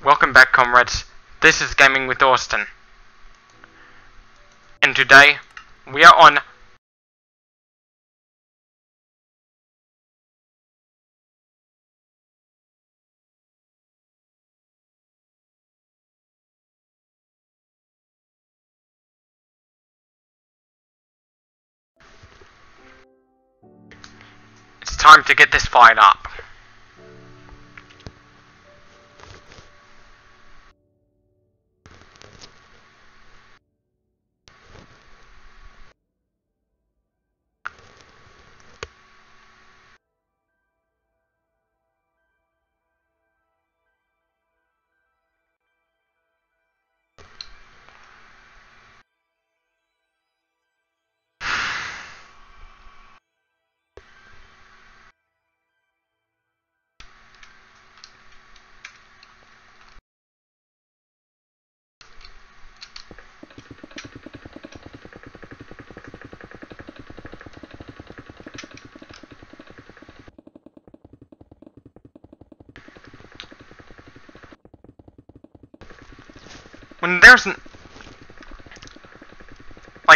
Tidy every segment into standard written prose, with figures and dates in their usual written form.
Welcome back, comrades. This is Gaming with Austin. And today, we are on It's time to get this fight up.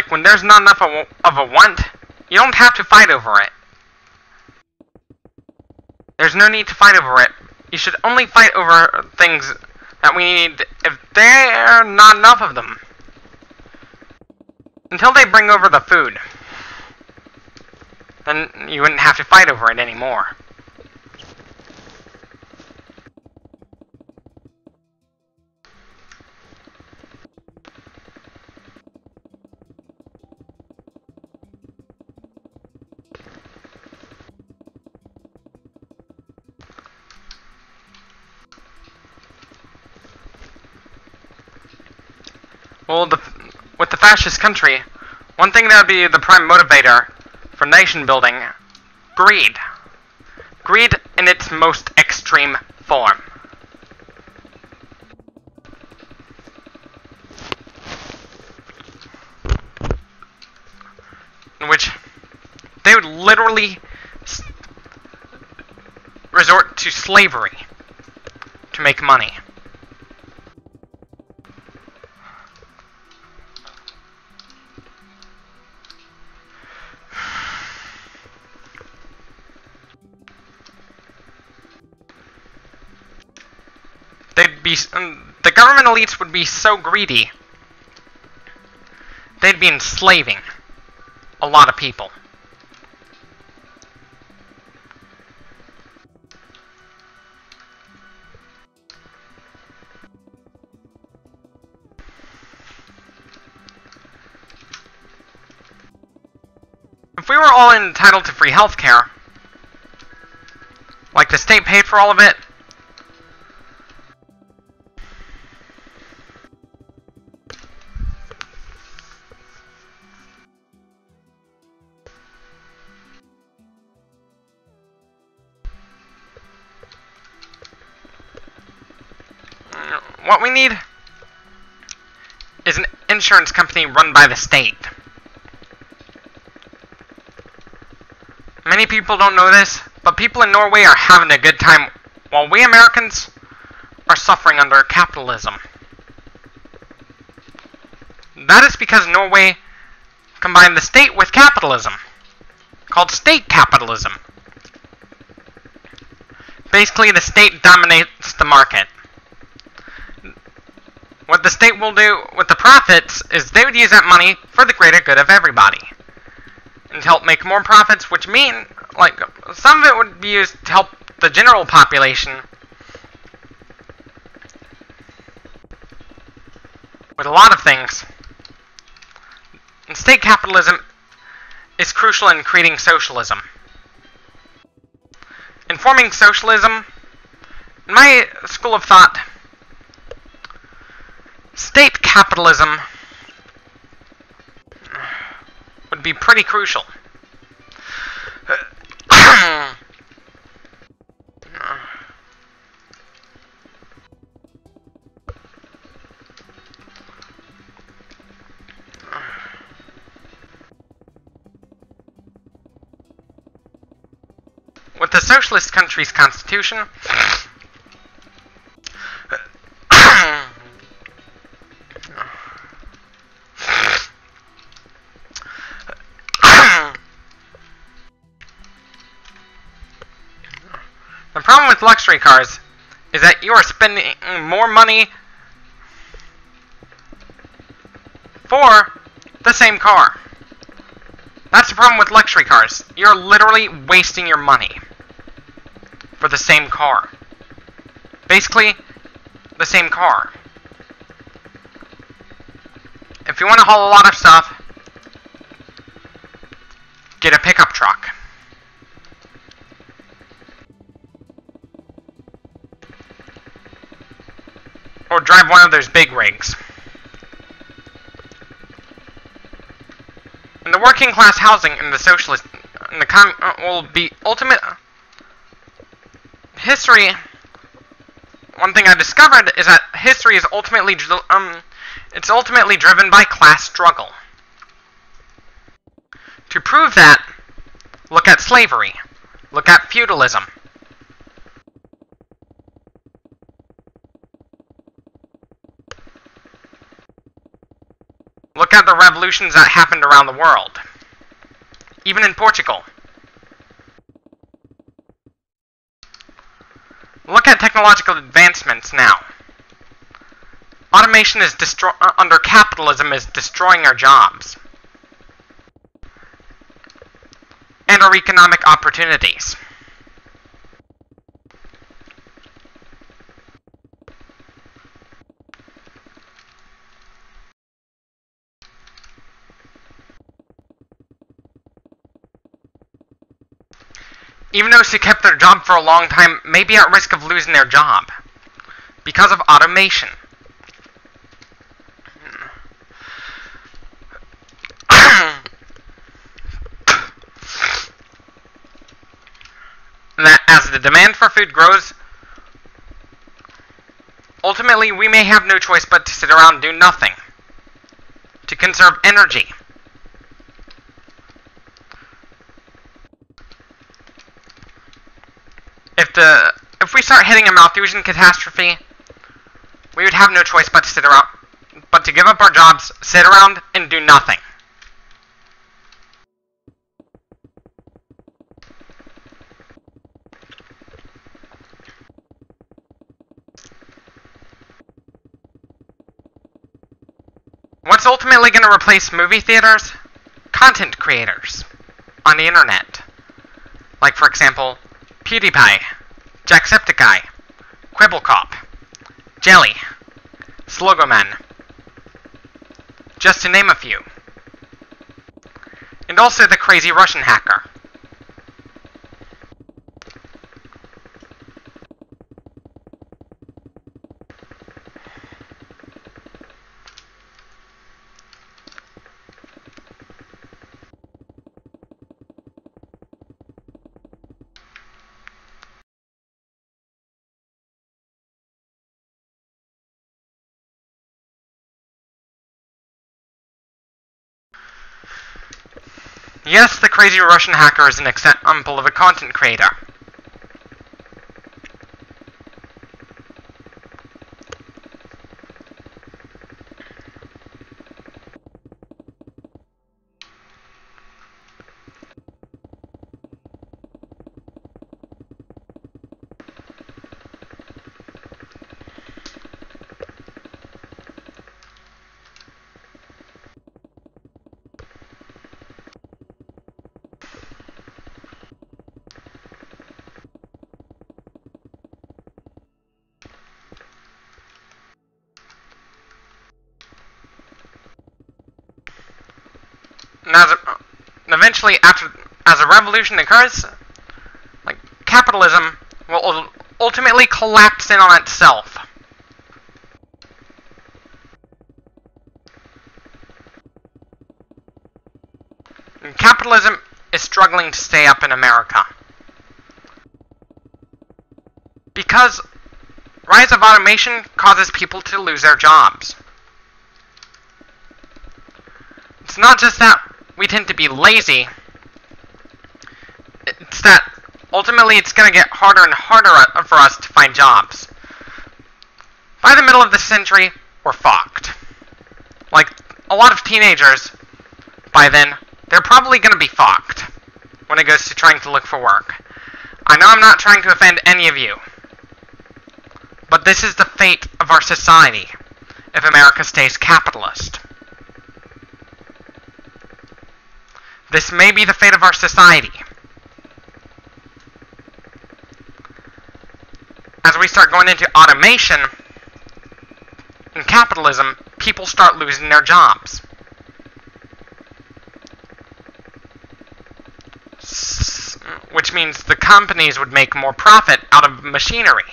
When there's not enough of a want, you don't have to fight over it. There's no need to fight over it. You should only fight over things that we need if there are not enough of them. Until they bring over the food. Then you wouldn't have to fight over it anymore. Well, with the fascist country, one thing that would be the prime motivator for nation building: greed. Greed in its most extreme form. In which they would literally resort to slavery to make money. The government elites would be so greedy, they'd be enslaving a lot of people. If we were all entitled to free healthcare, like the state paid for all of it, what we need is an insurance company run by the state. Many people don't know this, but people in Norway are having a good time, while we Americans are suffering under capitalism. That is because Norway combined the state with capitalism, called state capitalism. Basically, the state dominates the market. What the state will do with the profits is they would use that money for the greater good of everybody. And to help make more profits, which mean, like, some of it would be used to help the general population with a lot of things. And state capitalism is crucial in creating socialism. In forming socialism, in my school of thought, state capitalism would be pretty crucial. With the socialist country's constitution, problem with luxury cars is that you are spending more money for the same car. That's the problem with luxury cars. You're literally wasting your money for the same car. Basically, the same car. If you want to haul a lot of stuff, get a pickup truck. Or drive one of those big rigs. And the working class housing in the socialist, in the will be ultimate history. One thing I discovered is that history is ultimately it's ultimately driven by class struggle. To prove that, look at slavery. Look at feudalism. Look at the revolutions that happened around the world. Even in Portugal. Look at technological advancements now. Automation is under capitalism is destroying our jobs. And our economic opportunities. Even those who kept their job for a long time may be at risk of losing their job because of automation. That as the demand for food grows, ultimately we may have no choice but to sit around and do nothing to conserve energy. If we start hitting a Malthusian catastrophe, we would have no choice but to sit around, but to give up our jobs, sit around, and do nothing. What's ultimately going to replace movie theaters? Content creators on the internet. Like, for example, PewDiePie, Jacksepticeye, Quibblecop, Jelly, Slogoman, just to name a few. And also the crazy Russian hacker. Yes, the crazy Russian hacker is an example of a content creator. And eventually, as a revolution occurs, like capitalism will ultimately collapse in on itself. And capitalism is struggling to stay up in America because rise of automation causes people to lose their jobs. It's not just that we tend to be lazy, it's that ultimately it's going to get harder and harder for us to find jobs. By the middle of the century, we're fucked. Like, a lot of teenagers, by then, they're probably going to be fucked when it goes to trying to look for work. I know I'm not trying to offend any of you, but this is the fate of our society if America stays capitalist. This may be the fate of our society. As we start going into automation and capitalism, people start losing their jobs. Which means the companies would make more profit out of machinery.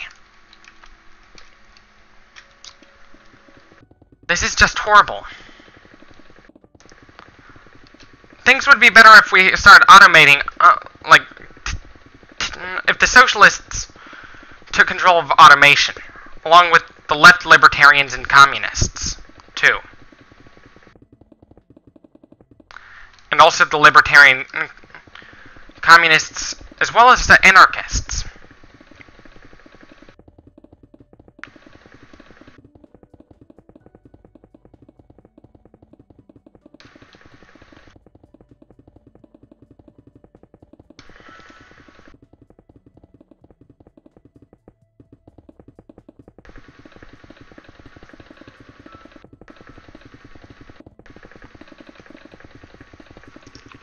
This is just horrible. Things would be better if we started automating, if the socialists took control of automation, along with the left libertarians and communists, too. And also the libertarian communists, as well as the anarchists.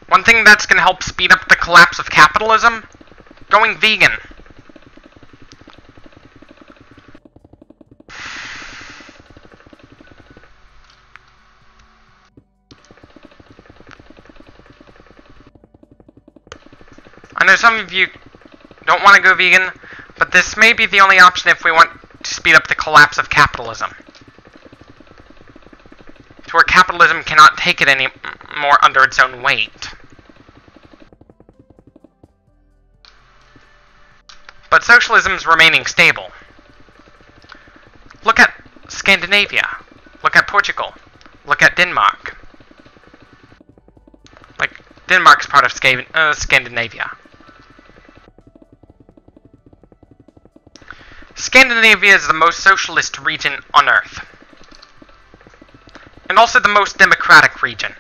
One thing that's going to help speed up the collapse of capitalism? Going vegan. I know some of you don't want to go vegan, but this may be the only option if we want to speed up the collapse of capitalism. To where capitalism cannot take it anymore under its own weight. But socialism's remaining stable. Look at Scandinavia. Look at Portugal. Look at Denmark. Like, Denmark's part of Scandinavia. Scandinavia is the most socialist region on Earth. And also the most democratic region.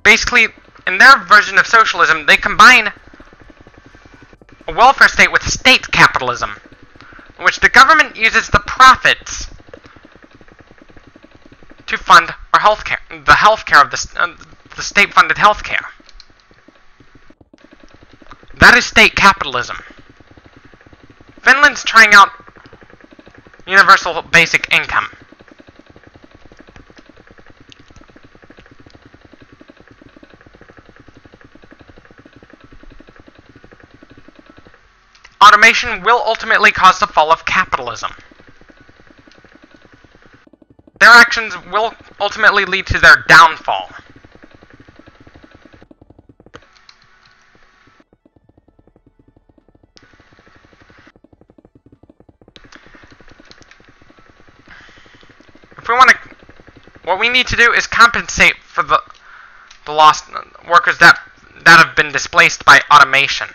Basically, in their version of socialism, they combine a welfare state with state capitalism, in which the government uses the profits to fund our healthcare, the healthcare of the state-funded healthcare. That is state capitalism. Finland's trying out universal basic income. Automation will ultimately cause the fall of capitalism. Their actions will ultimately lead to their downfall. If we want to, what we need to do is compensate for the lost workers that have been displaced by automation.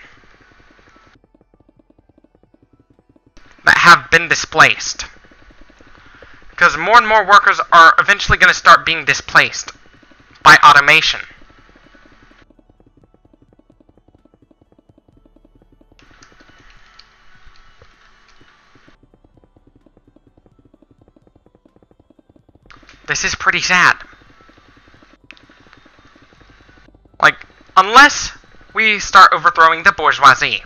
That have been displaced. Because more and more workers are eventually going to start being displaced by automation. This is pretty sad. Like, unless we start overthrowing the bourgeoisie.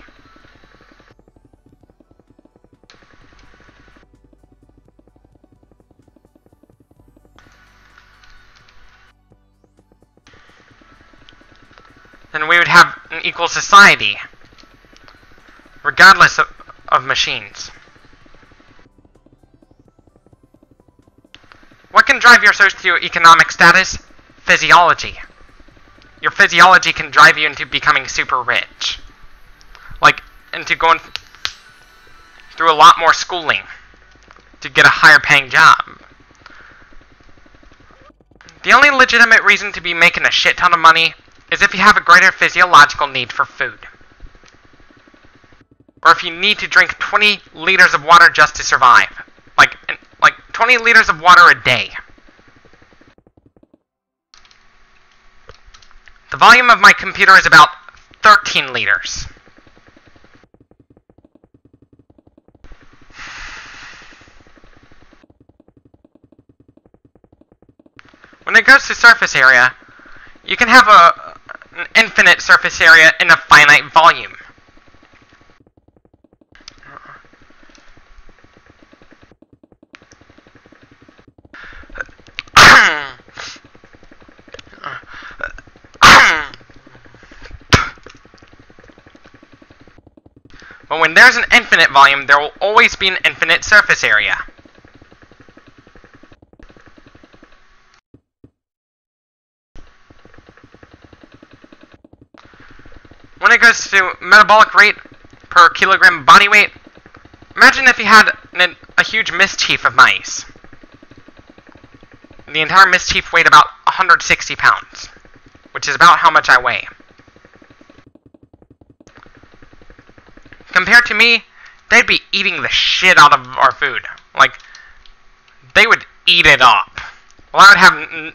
Then we would have an equal society, regardless of machines. What can drive your socioeconomic status? Physiology. Your physiology can drive you into becoming super rich. Like, into going through a lot more schooling to get a higher paying job. The only legitimate reason to be making a shit ton of money is if you have a greater physiological need for food. Or if you need to drink 20 liters of water just to survive. Like 20 liters of water a day. The The volume of my computer is about 13 liters. When it goes to surface area, you can have an infinite surface area in a finite volume. But when there's an infinite volume, there will always be an infinite surface area. When it goes to metabolic rate per kilogram body weight, imagine if you had a huge mischief of mice. The entire mischief weighed about 160 pounds, which is about how much I weigh. Compared to me, they'd be eating the shit out of our food. Like, they would eat it up. Well, I would have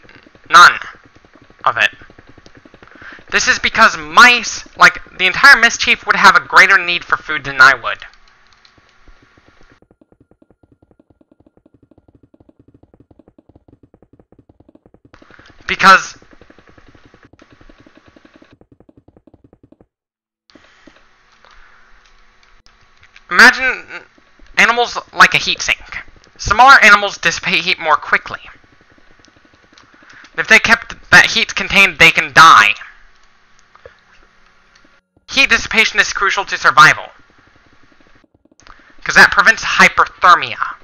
none of it. This is because mice, like the entire mischief, would have a greater need for food than I would. Because imagine animals like a heat sink. Smaller animals dissipate heat more quickly. If they kept that heat contained, they can die. Heat dissipation is crucial to survival, because that prevents hyperthermia.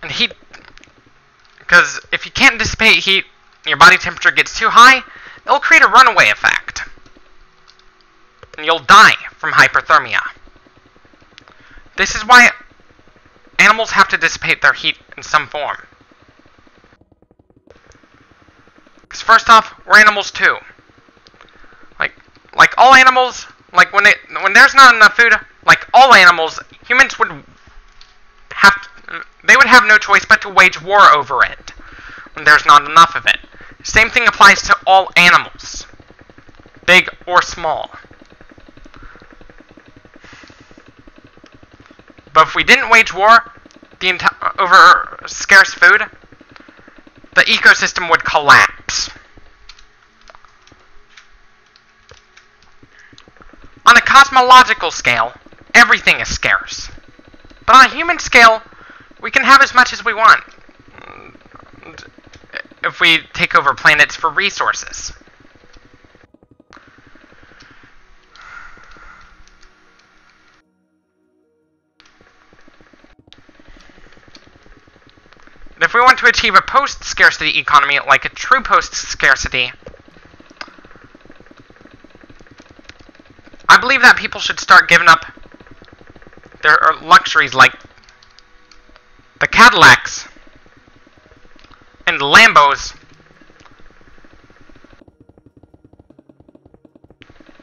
And heat, because if you can't dissipate heat, your body temperature gets too high, it'll create a runaway effect. And you'll die from hyperthermia. This is why animals have to dissipate their heat in some form. Because first off, we're animals too. Like all animals, like when there's not enough food, like all animals, humans would have no choice but to wage war over it when there's not enough of it. Same thing applies to all animals, big or small. But if we didn't wage war over scarce food, the ecosystem would collapse. On a cosmological scale, everything is scarce. But on a human scale, we can have as much as we want if we take over planets for resources. And if we want to achieve a post-scarcity economy, like a true post-scarcity, I believe that people should start giving up their luxuries like the Cadillacs and Lambos.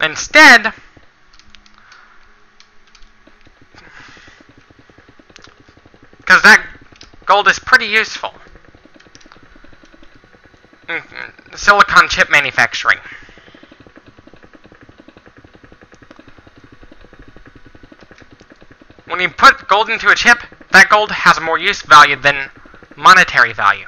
Instead, because that gold is pretty useful. Silicon chip manufacturing. When you put gold into a chip, that gold has more use value than monetary value.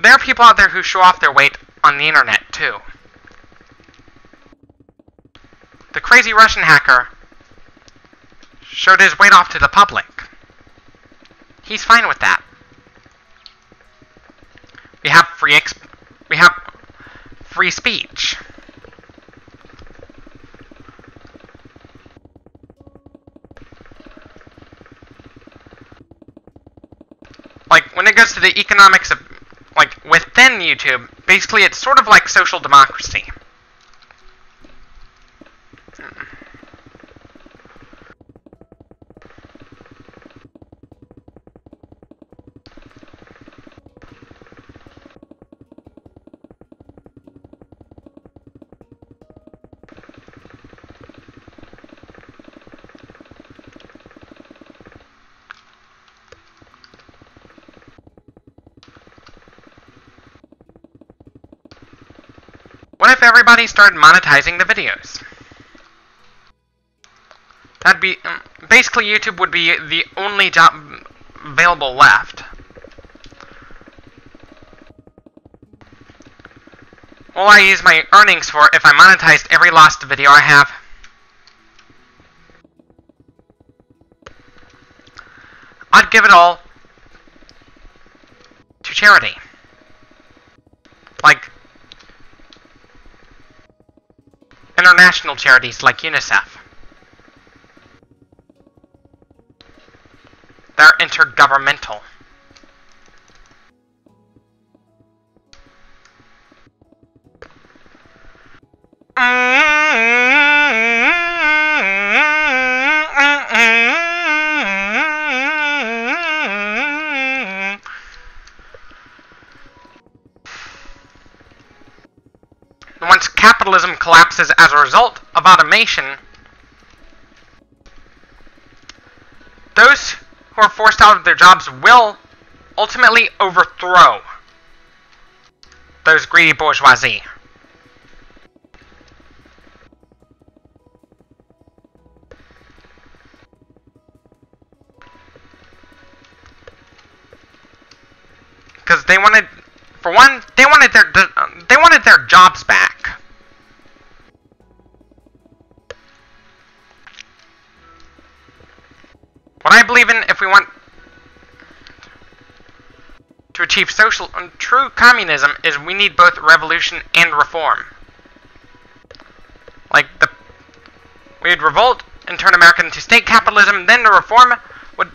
There are people out there who show off their weight on the internet, too. The crazy Russian hacker showed his weight off to the public. He's fine with that. We have free speech. Like, when it goes to the economics of, like, within YouTube, basically it's sort of like social democracy. What if everybody started monetizing the videos? That'd be... basically, YouTube would be the only job available left. What will I use my earnings for if I monetized every lost video I have? I'd give it all to charity. Like... international charities like UNICEF. They're intergovernmental. Once capitalism collapses as a result of automation, those who are forced out of their jobs will ultimately overthrow those greedy bourgeoisie. Because they wanted, for one, they wanted their jobs back. What I believe in, if we want to achieve true communism, is we need both revolution and reform. Like, we'd revolt and turn America into state capitalism, then the reform would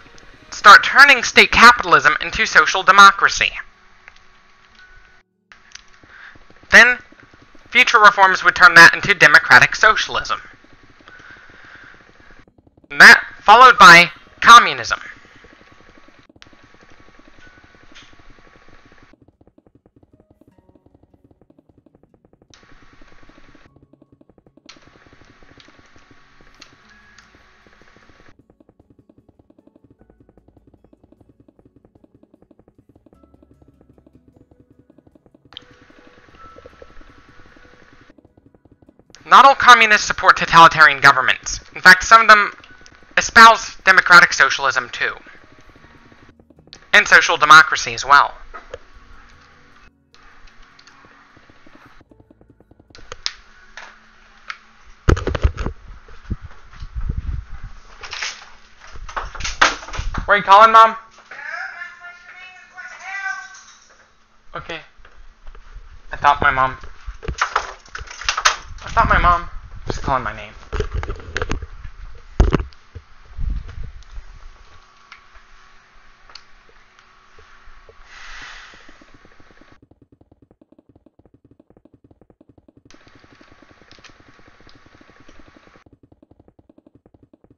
start turning state capitalism into social democracy. Then, future reforms would turn that into democratic socialism. And that followed by communism. Not all communists support totalitarian governments. In fact, some of them espouse democratic socialism too. And social democracy as well. Where are you calling, Mom? Okay. I thought my mom was calling my name.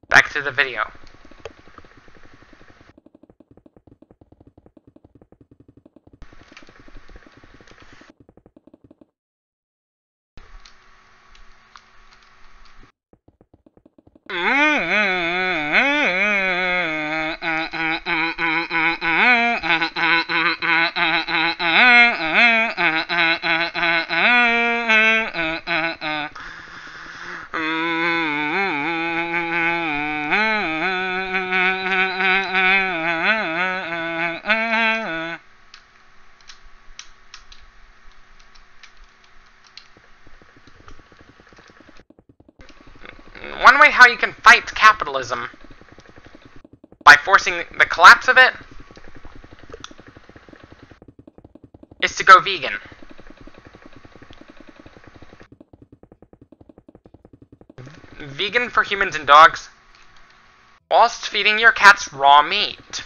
Back to the video. One way how you can fight capitalism by forcing the collapse of it is to go vegan. Vegan for humans and dogs, whilst feeding your cats raw meat.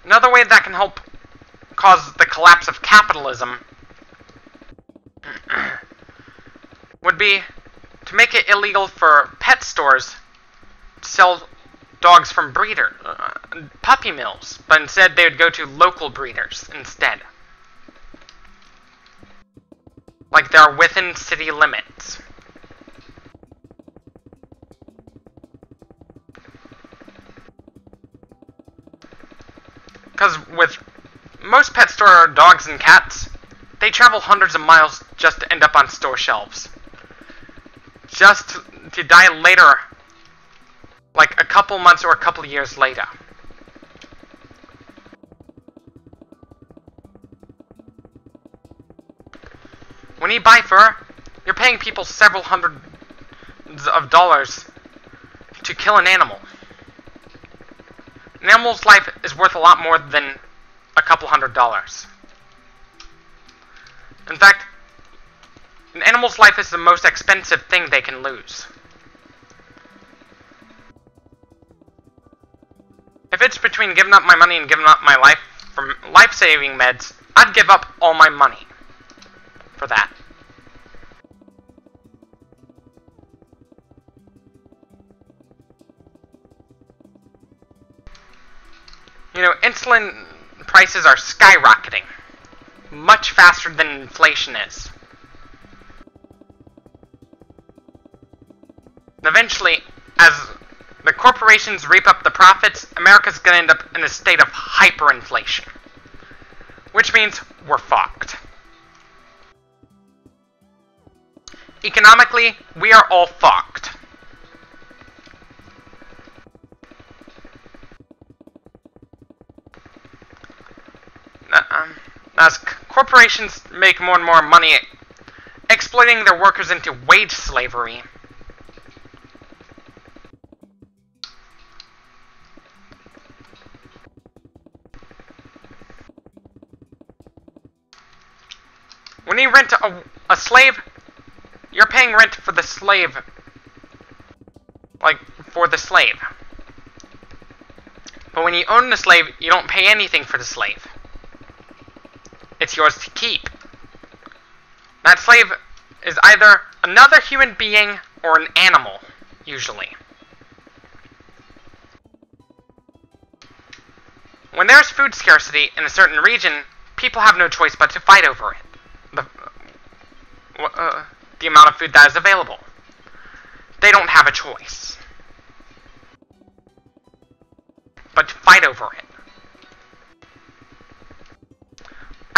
Another way that can help cause the collapse of capitalism would be to make it illegal for pet stores to sell dogs from puppy mills, but instead they would go to local breeders instead. Like they are within city limits. Because with most pet store dogs and cats, they travel hundreds of miles just to end up on store shelves. Just to die later, like a couple months or a couple years later. When you buy fur, you're paying people several hundreds of dollars to kill an animal. An animal's life is worth a lot more than a couple $100s. In fact, an animal's life is the most expensive thing they can lose. If it's between giving up my money and giving up my life for life-saving meds, I'd give up all my money for that. You know, insulin prices are skyrocketing, much faster than inflation is. And eventually, as the corporations reap up the profits, America's gonna end up in a state of hyperinflation. Which means we're fucked. Economically, we are all fucked. As corporations make more and more money exploiting their workers into wage slavery, when you rent a slave, you're paying rent for the slave, like, for the slave. But when you own the slave, you don't pay anything for the slave. It's yours to keep. That slave is either another human being or an animal, usually. When there's food scarcity in a certain region, people have no choice but to fight over it. The amount of food that is available. They don't have a choice but to fight over it.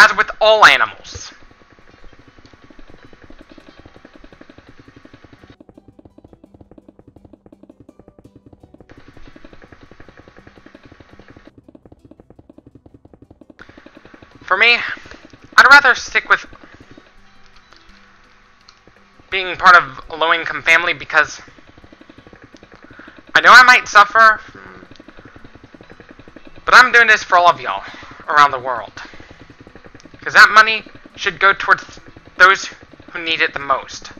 As with all animals. For me, I'd rather stick with being part of a low-income family because I know I might suffer, but I'm doing this for all of y'all around the world. Because that money should go towards those who need it the most.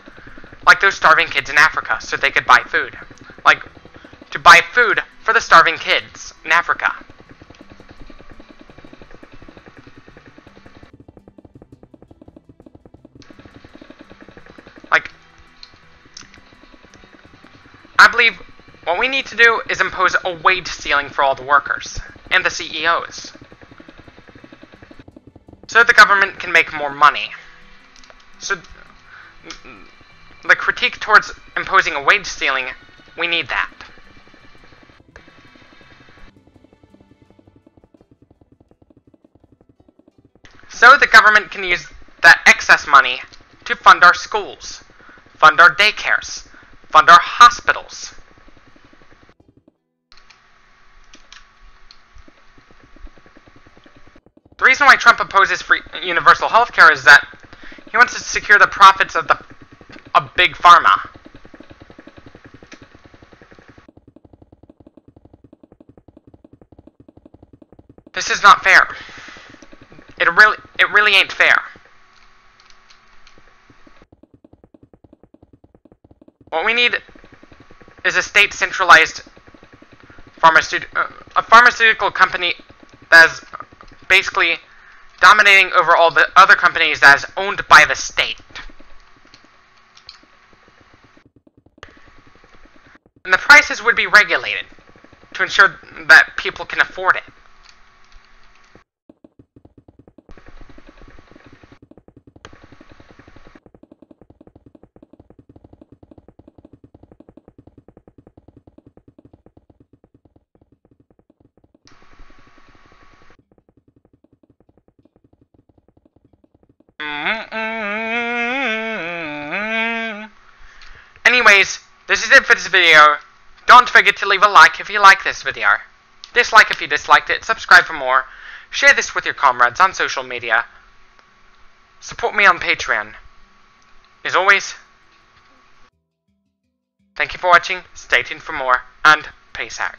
Like those starving kids in Africa, so they could buy food. Like, to buy food for the starving kids in Africa. Like, I believe what we need to do is impose a wage ceiling for all the workers, and the CEOs. So the government can make more money. So the critique towards imposing a wage ceiling, we need that. So the government can use that excess money to fund our schools, fund our daycares, fund our hospitals. The reason why Trump opposes free universal health care is that he wants to secure the profits of big pharma. This is not fair. It really ain't fair. What we need is a state-centralized pharmaceutical company that's basically dominating over all the other companies that is owned by the state. And the prices would be regulated to ensure that people can afford it. Anyways, this is it for this video. Don't forget to leave a like if you like this video. Dislike if you disliked it. Subscribe for more. Share this with your comrades on social media. Support me on Patreon. As always, thank you for watching. Stay tuned for more. And peace out.